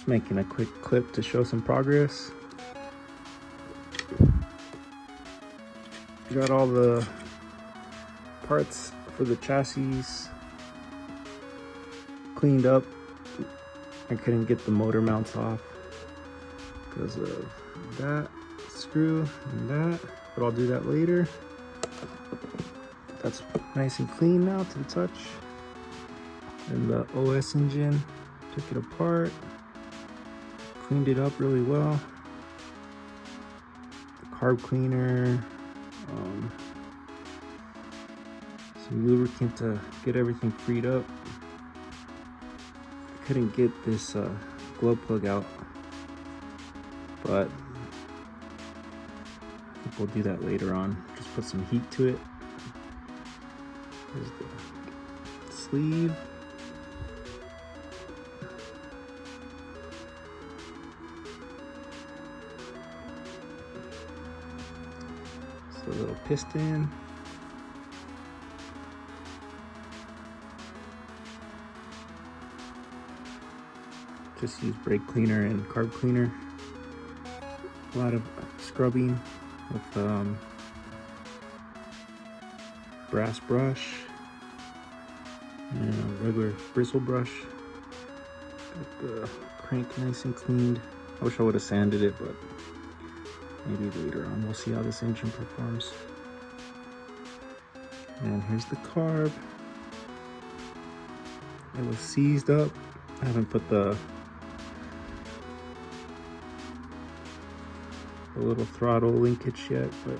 Making a quick clip to show some progress. Got all the parts for the chassis cleaned up. I couldn't get the motor mounts off because of that screw and that, but I'll do that later. That's nice and clean now to the touch. And the OS engine, took it apart. Cleaned it up really well. The carb cleaner, some lubricant to get everything freed up. I couldn't get this glow plug out, but I think we'll do that later on. Just put some heat to it. Here's the sleeve. A little piston. Just use brake cleaner and carb cleaner. A lot of scrubbing with brass brush and a regular bristle brush. Got the crank nice and cleaned. I wish I would have sanded it, but maybe later on. We'll see how this engine performs. And here's the carb. It was seized up. I haven't put the little throttle linkage yet, but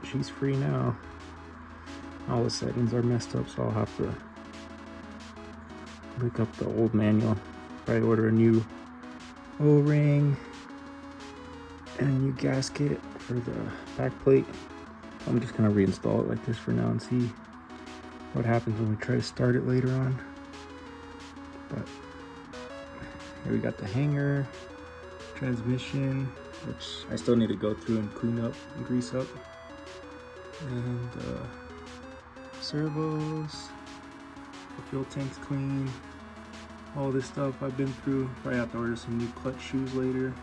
she's free now. All the settings are messed up, so I'll have to look up the old manual. Probably order a new O-ring and a new gasket for the back plate. I'm just gonna reinstall it like this for now and see what happens when we try to start it later on. But here we got the hanger, transmission, which I still need to go through and clean up and grease up, and servos, the fuel tank's clean, all this stuff I've been through. Probably have to order some new clutch shoes later.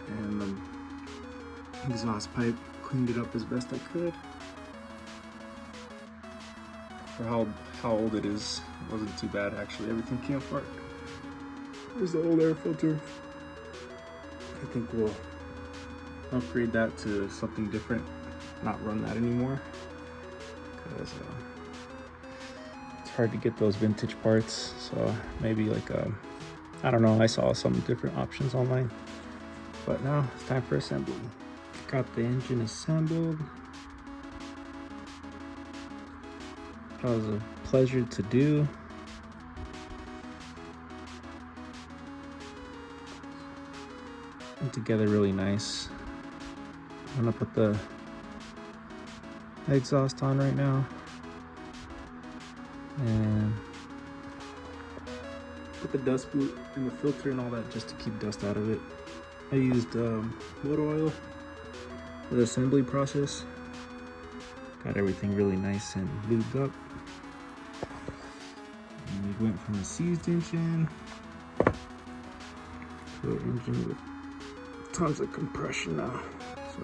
And the exhaust pipe, cleaned it up as best I could. For how old it is, it wasn't too bad actually. Everything came apart. There's the old air filter. I think we'll upgrade that to something different, not run that anymore, because it's hard to get those vintage parts. So maybe like a I don't know, I saw some different options online. But now it's time for assembly. Got the engine assembled. That was a pleasure to do. Went together really nice. I'm gonna put the exhaust on right now and put the dust boot and the filter and all that just to keep dust out of it. I used motor oil for the assembly process. Got everything really nice and lubed up. And we went from a seized engine to an engine with tons of compression now. So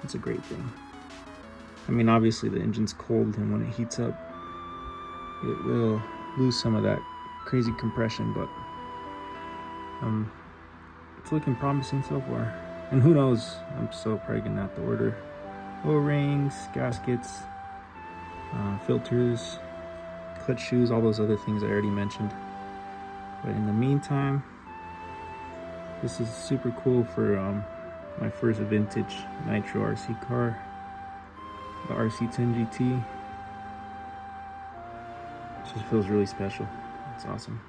it's a great thing. I mean, obviously the engine's cold, and when it heats up, it will lose some of that crazy compression, but it's looking promising so far. And who knows, I'm still probably gonna have to order O-rings, gaskets, filters, clutch shoes, all those other things I already mentioned. But in the meantime, this is super cool for my first vintage nitro RC car, the RC10GT. It just feels really special. It's awesome.